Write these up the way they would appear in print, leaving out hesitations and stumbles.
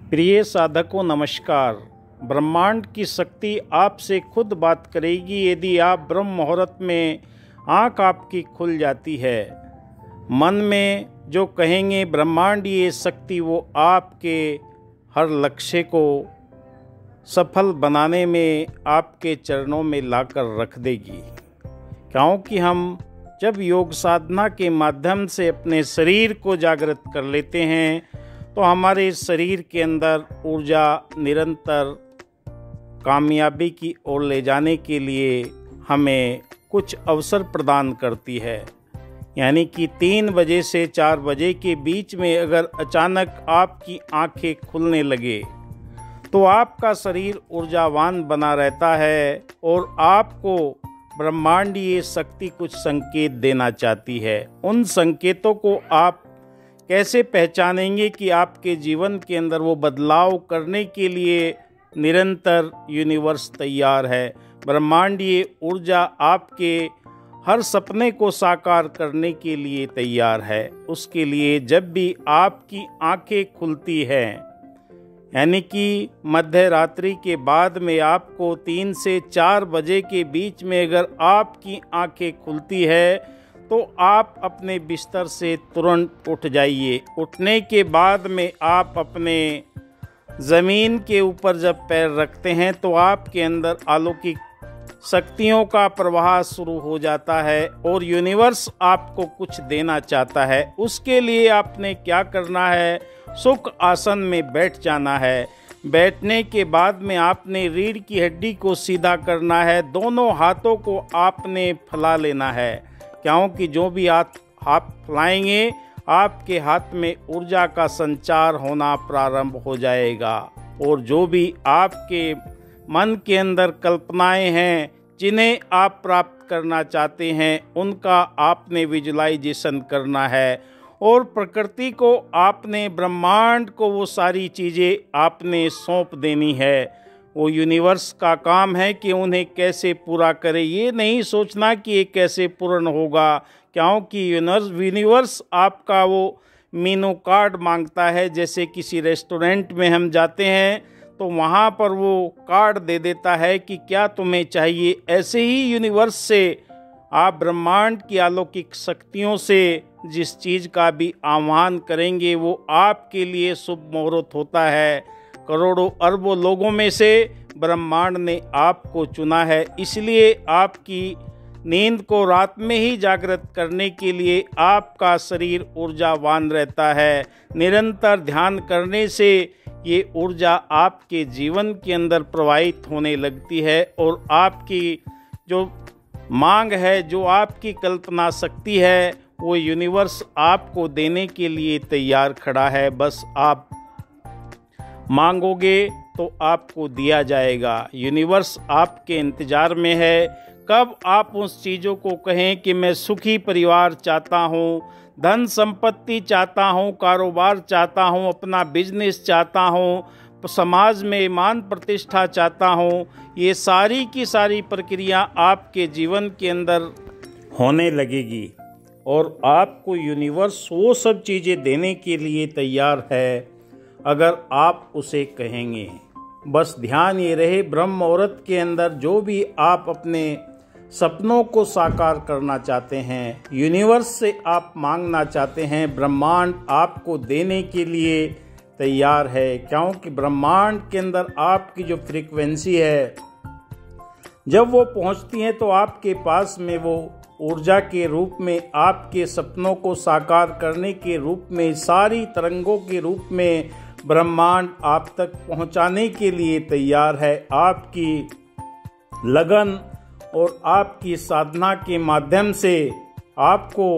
प्रिय साधकों नमस्कार। ब्रह्मांड की शक्ति आपसे खुद बात करेगी यदि आप ब्रह्म मुहूर्त में आँख आपकी खुल जाती है। मन में जो कहेंगे ब्रह्मांड ये शक्ति वो आपके हर लक्ष्य को सफल बनाने में आपके चरणों में लाकर रख देगी। क्योंकि हम जब योग साधना के माध्यम से अपने शरीर को जागृत कर लेते हैं तो हमारे शरीर के अंदर ऊर्जा निरंतर कामयाबी की ओर ले जाने के लिए हमें कुछ अवसर प्रदान करती है। यानी कि 3 बजे से 4 बजे के बीच में अगर अचानक आपकी आंखें खुलने लगे तो आपका शरीर ऊर्जावान बना रहता है और आपको ब्रह्मांडीय शक्ति कुछ संकेत देना चाहती है। उन संकेतों को आप कैसे पहचानेंगे कि आपके जीवन के अंदर वो बदलाव करने के लिए निरंतर यूनिवर्स तैयार है। ब्रह्मांडीय ऊर्जा आपके हर सपने को साकार करने के लिए तैयार है। उसके लिए जब भी आपकी आंखें खुलती हैं, यानी कि मध्य रात्रि के बाद में आपको 3 से 4 बजे के बीच में अगर आपकी आंखें खुलती है तो आप अपने बिस्तर से तुरंत उठ जाइए। उठने के बाद में आप अपने ज़मीन के ऊपर जब पैर रखते हैं तो आपके अंदर अलौकिक शक्तियों का प्रवाह शुरू हो जाता है और यूनिवर्स आपको कुछ देना चाहता है। उसके लिए आपने क्या करना है, सुख आसन में बैठ जाना है। बैठने के बाद में आपने रीढ़ की हड्डी को सीधा करना है। दोनों हाथों को आपने फैला लेना है, क्योंकि जो भी हाथ फैलाएंगे आपके हाथ में ऊर्जा का संचार होना प्रारंभ हो जाएगा। और जो भी आपके मन के अंदर कल्पनाएं हैं जिन्हें आप प्राप्त करना चाहते हैं उनका आपने विजुलाइजेशन करना है और प्रकृति को आपने, ब्रह्मांड को वो सारी चीज़ें आपने सौंप देनी है। वो यूनिवर्स का काम है कि उन्हें कैसे पूरा करे। ये नहीं सोचना कि ये कैसे पूर्ण होगा, क्योंकि यूनिवर्स आपका वो मेनू कार्ड मांगता है। जैसे किसी रेस्टोरेंट में हम जाते हैं तो वहाँ पर वो कार्ड दे देता है कि क्या तुम्हें चाहिए। ऐसे ही यूनिवर्स से आप ब्रह्मांड की अलौकिक शक्तियों से जिस चीज़ का भी आह्वान करेंगे वो आपके लिए शुभ मुहूर्त होता है। करोड़ों अरबों लोगों में से ब्रह्मांड ने आपको चुना है, इसलिए आपकी नींद को रात में ही जागृत करने के लिए आपका शरीर ऊर्जावान रहता है। निरंतर ध्यान करने से ये ऊर्जा आपके जीवन के अंदर प्रवाहित होने लगती है और आपकी जो मांग है, जो आपकी कल्पना शक्ति है, वो यूनिवर्स आपको देने के लिए तैयार खड़ा है। बस आप मांगोगे तो आपको दिया जाएगा। यूनिवर्स आपके इंतजार में है कब आप उस चीज़ों को कहें कि मैं सुखी परिवार चाहता हूँ, धन संपत्ति चाहता हूँ, कारोबार चाहता हूँ, अपना बिजनेस चाहता हूँ, समाज में मान प्रतिष्ठा चाहता हूँ। ये सारी की सारी प्रक्रिया आपके जीवन के अंदर होने लगेगी और आपको यूनिवर्स वो सब चीज़ें देने के लिए तैयार है अगर आप उसे कहेंगे। बस ध्यान ये रहे, ब्रह्म मुहूर्त के अंदर जो भी आप अपने सपनों को साकार करना चाहते हैं, यूनिवर्स से आप मांगना चाहते हैं, ब्रह्मांड आपको देने के लिए तैयार है। क्योंकि ब्रह्मांड के अंदर आपकी जो फ्रीक्वेंसी है जब वो पहुंचती है तो आपके पास में वो ऊर्जा के रूप में, आपके सपनों को साकार करने के रूप में, सारी तरंगों के रूप में ब्रह्मांड आप तक पहुंचाने के लिए तैयार है। आपकी लगन और आपकी साधना के माध्यम से आपको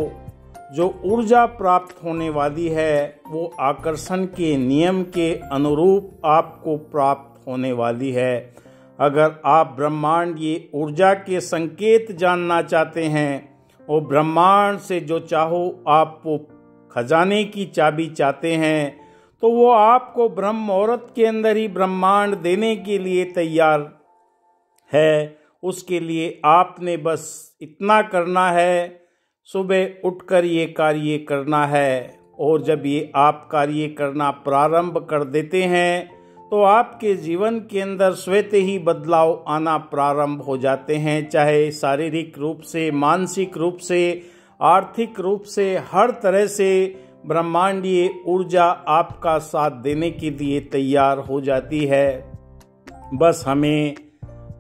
जो ऊर्जा प्राप्त होने वाली है वो आकर्षण के नियम के अनुरूप आपको प्राप्त होने वाली है। अगर आप ब्रह्मांड ये ऊर्जा के संकेत जानना चाहते हैं और ब्रह्मांड से जो चाहो आप वो खजाने की चाबी चाहते हैं तो वो आपको ब्रह्म मुहूर्त के अंदर ही ब्रह्मांड देने के लिए तैयार है। उसके लिए आपने बस इतना करना है, सुबह उठकर ये कार्य करना है। और जब ये आप कार्य करना प्रारंभ कर देते हैं तो आपके जीवन के अंदर स्वतः ही बदलाव आना प्रारंभ हो जाते हैं, चाहे शारीरिक रूप से, मानसिक रूप से, आर्थिक रूप से, हर तरह से ब्रह्मांडीय ऊर्जा आपका साथ देने के लिए तैयार हो जाती है। बस हमें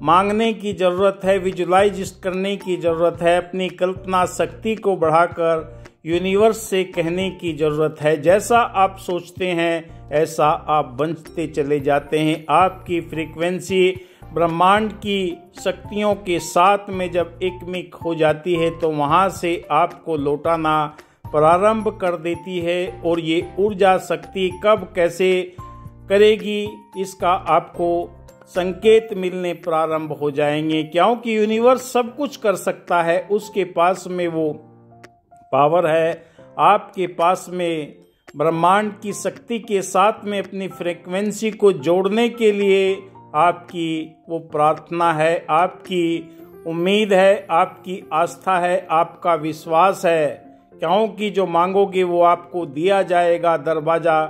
मांगने की ज़रूरत है, विजुलाइज करने की ज़रूरत है, अपनी कल्पना शक्ति को बढ़ाकर यूनिवर्स से कहने की ज़रूरत है। जैसा आप सोचते हैं ऐसा आप बनते चले जाते हैं। आपकी फ्रीक्वेंसी ब्रह्मांड की शक्तियों के साथ में जब एकमिक हो जाती है तो वहाँ से आपको लौटाना प्रारंभ कर देती है। और ये ऊर्जा शक्ति कब कैसे करेगी इसका आपको संकेत मिलने प्रारंभ हो जाएंगे, क्योंकि यूनिवर्स सब कुछ कर सकता है, उसके पास में वो पावर है। आपके पास में ब्रह्मांड की शक्ति के साथ में अपनी फ्रीक्वेंसी को जोड़ने के लिए आपकी वो प्रार्थना है, आपकी उम्मीद है, आपकी आस्था है, आपका विश्वास है, क्योंकि जो मांगोगे वो आपको दिया जाएगा। दरवाज़ा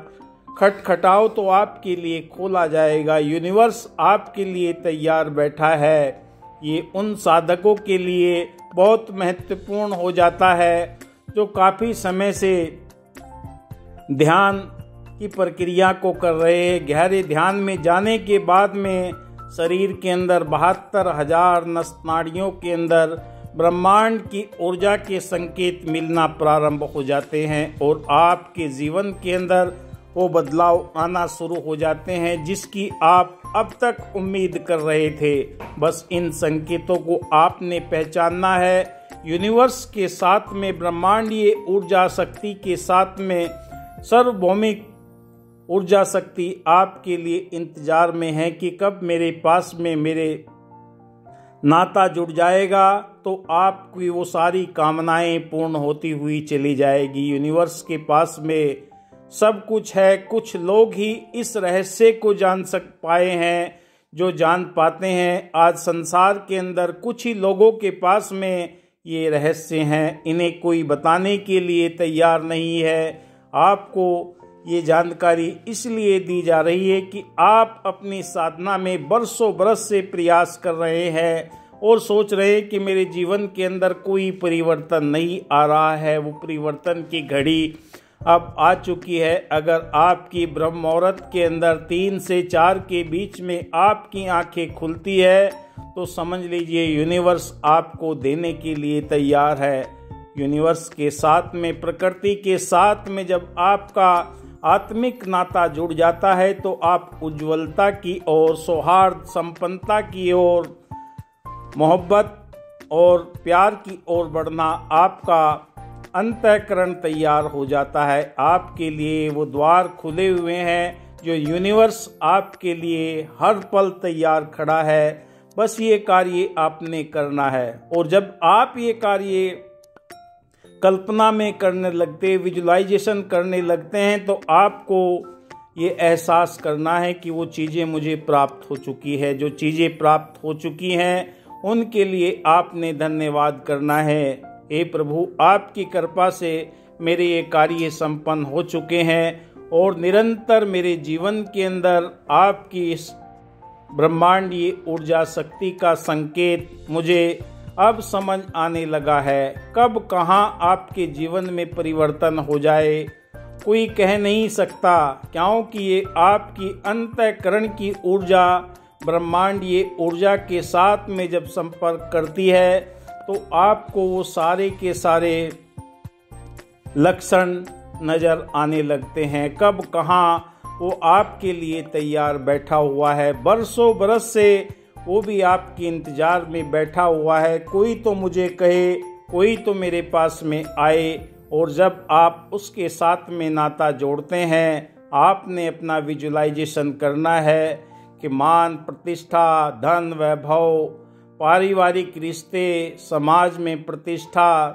खटखटाओ तो आपके लिए खोला जाएगा। यूनिवर्स आपके लिए तैयार बैठा है। ये उन साधकों के लिए बहुत महत्वपूर्ण हो जाता है जो काफ़ी समय से ध्यान की प्रक्रिया को कर रहे हैं। गहरे ध्यान में जाने के बाद में शरीर के अंदर 72,000 नस नाड़ियों के अंदर ब्रह्मांड की ऊर्जा के संकेत मिलना प्रारंभ हो जाते हैं और आपके जीवन के अंदर वो बदलाव आना शुरू हो जाते हैं जिसकी आप अब तक उम्मीद कर रहे थे। बस इन संकेतों को आपने पहचानना है। यूनिवर्स के साथ में, ब्रह्मांडीय ऊर्जा शक्ति के साथ में सार्वभौमिक ऊर्जा शक्ति आपके लिए इंतजार में है कि कब मेरे पास में मेरे नाता जुड़ जाएगा तो आपकी वो सारी कामनाएं पूर्ण होती हुई चली जाएगी। यूनिवर्स के पास में सब कुछ है। कुछ लोग ही इस रहस्य को जान पाए हैं, जो जान पाते हैं। आज संसार के अंदर कुछ ही लोगों के पास में ये रहस्य हैं, इन्हें कोई बताने के लिए तैयार नहीं है। आपको ये जानकारी इसलिए दी जा रही है कि आप अपनी साधना में बरसों बरस से प्रयास कर रहे हैं और सोच रहे हैं कि मेरे जीवन के अंदर कोई परिवर्तन नहीं आ रहा है। वो परिवर्तन की घड़ी अब आ चुकी है। अगर आपकी ब्रह्म मुहूर्त के अंदर 3 से 4 के बीच में आपकी आंखें खुलती है तो समझ लीजिए यूनिवर्स आपको देने के लिए तैयार है। यूनिवर्स के साथ में, प्रकृति के साथ में जब आपका आत्मिक नाता जुड़ जाता है तो आप उज्ज्वलता की ओर, सौहार्द, संपन्नता की ओर, मोहब्बत और प्यार की ओर बढ़ना आपका अंतःकरण तैयार हो जाता है। आपके लिए वो द्वार खुले हुए हैं जो यूनिवर्स आपके लिए हर पल तैयार खड़ा है। बस ये कार्य आपने करना है। और जब आप ये कार्य कल्पना में करने लगते, विजुलाइजेशन करने लगते हैं तो आपको ये एहसास करना है कि वो चीज़ें मुझे प्राप्त हो चुकी है। जो चीज़ें प्राप्त हो चुकी हैं उनके लिए आपने धन्यवाद करना है। हे प्रभु, आपकी कृपा से मेरे ये कार्य संपन्न हो चुके हैं और निरंतर मेरे जीवन के अंदर आपकी इस ब्रह्मांडीय ऊर्जा शक्ति का संकेत मुझे अब समझ आने लगा है। कब कहाँ आपके जीवन में परिवर्तन हो जाए कोई कह नहीं सकता, क्योंकि ये आपकी अंतःकरण की ऊर्जा ब्रह्मांडीय ऊर्जा के साथ में जब संपर्क करती है तो आपको वो सारे के सारे लक्षण नज़र आने लगते हैं। कब कहाँ वो आपके लिए तैयार बैठा हुआ है। बरसों बरस से वो भी आपके इंतज़ार में बैठा हुआ है। कोई तो मुझे कहे, कोई तो मेरे पास में आए। और जब आप उसके साथ में नाता जोड़ते हैं, आपने अपना विजुलाइजेशन करना है कि मान, प्रतिष्ठा, धन, वैभव, पारिवारिक रिश्ते, समाज में प्रतिष्ठा,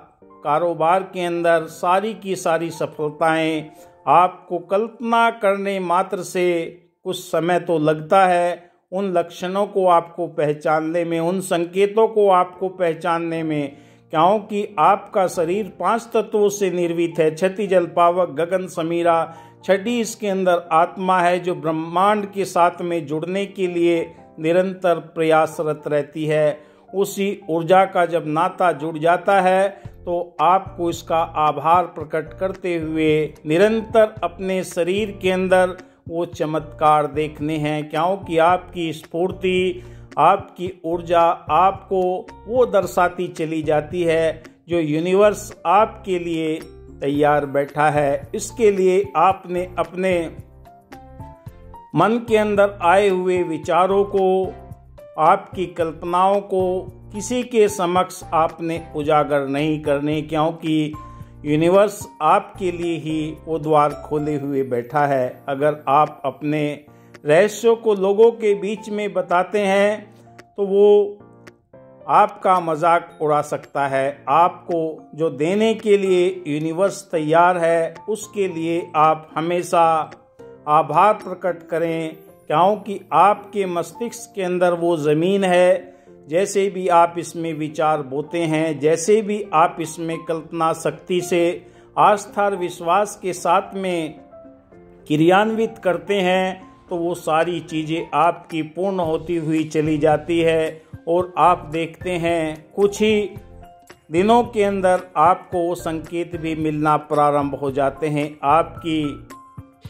कारोबार के अंदर सारी की सारी सफलताएं आपको कल्पना करने मात्र से कुछ समय तो लगता है। उन लक्षणों को आपको पहचानने में, उन संकेतों को आपको पहचानने में, क्योंकि आपका शरीर 5 तत्वों से निर्मित है। क्षति, जल, पावक, गगन, समीरा। छठी इसके अंदर आत्मा है जो ब्रह्मांड के साथ में जुड़ने के लिए निरंतर प्रयासरत रहती है। उसी ऊर्जा का जब नाता जुड़ जाता है तो आपको इसका आभार प्रकट करते हुए निरंतर अपने शरीर के अंदर वो चमत्कार देखने हैं, क्योंकि आपकी स्फूर्ति, आपकी ऊर्जा आपको वो दर्शाती चली जाती है जो यूनिवर्स आपके लिए तैयार बैठा है। इसके लिए आपने अपने मन के अंदर आए हुए विचारों को, आपकी कल्पनाओं को किसी के समक्ष आपने उजागर नहीं करने, क्योंकि यूनिवर्स आपके लिए ही वो द्वार खोले हुए बैठा है। अगर आप अपने रहस्यों को लोगों के बीच में बताते हैं तो वो आपका मजाक उड़ा सकता है। आपको जो देने के लिए यूनिवर्स तैयार है उसके लिए आप हमेशा आभार प्रकट करें, क्योंकि आपके मस्तिष्क के अंदर वो ज़मीन है। जैसे भी आप इसमें विचार बोते हैं, जैसे भी आप इसमें कल्पना शक्ति से, आस्था और विश्वास के साथ में क्रियान्वित करते हैं तो वो सारी चीज़ें आपकी पूर्ण होती हुई चली जाती है। और आप देखते हैं कुछ ही दिनों के अंदर आपको वो संकेत भी मिलना प्रारंभ हो जाते हैं। आपकी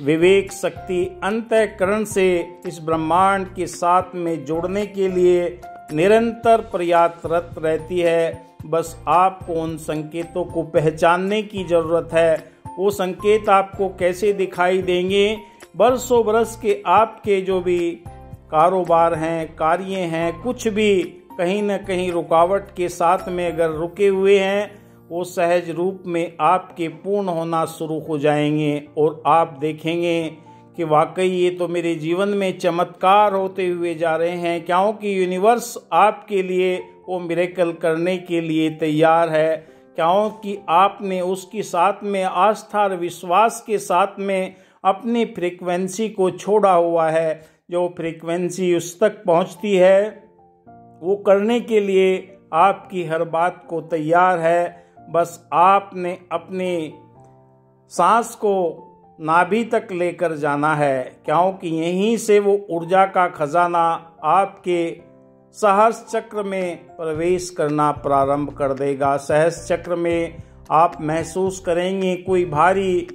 विवेक शक्ति अंतःकरण से इस ब्रह्मांड के साथ में जोड़ने के लिए निरंतर प्रयासरत रहती है। बस आपको उन संकेतों को पहचानने की ज़रूरत है। वो संकेत आपको कैसे दिखाई देंगे? बरसों बरस के आपके जो भी कारोबार हैं, कार्य हैं, कुछ भी कहीं न कहीं रुकावट के साथ में अगर रुके हुए हैं, वो सहज रूप में आपके पूर्ण होना शुरू हो जाएंगे। और आप देखेंगे कि वाकई ये तो मेरे जीवन में चमत्कार होते हुए जा रहे हैं, क्योंकि यूनिवर्स आपके लिए वो मिरेकल करने के लिए तैयार है, क्योंकि आपने उसके साथ में आस्था और विश्वास के साथ में अपनी फ्रीक्वेंसी को छोड़ा हुआ है। जो फ्रीक्वेंसी उस तक पहुंचती है वो करने के लिए आपकी हर बात को तैयार है। बस आपने अपनी सांस को नाभि तक लेकर जाना है, क्योंकि यहीं से वो ऊर्जा का खजाना आपके सहस्र चक्र में प्रवेश करना प्रारंभ कर देगा। सहस्र चक्र में आप महसूस करेंगे कोई भारी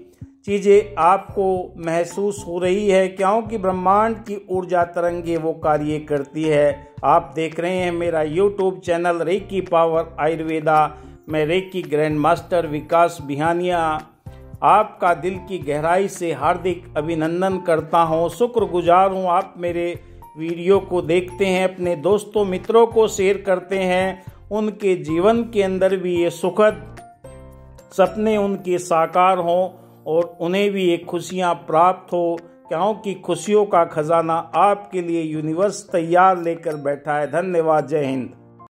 चीज़ें आपको महसूस हो रही है, क्योंकि ब्रह्मांड की ऊर्जा तरंगे वो कार्य करती है। आप देख रहे हैं मेरा YouTube channel reiki power Ayurveda. मैं reiki grand master Vikas Bihania आपका दिल की गहराई से हार्दिक अभिनंदन करता हूँ। शुक्रगुजार हूँ आप मेरे वीडियो को देखते हैं, अपने दोस्तों मित्रों को शेयर करते हैं, उनके जीवन के अंदर भी ये सुखद सपने उनके साकार हों और उन्हें भी ये खुशियाँ प्राप्त हो, क्योंकि खुशियों का खजाना आपके लिए यूनिवर्स तैयार लेकर बैठा है। धन्यवाद। जय हिंद।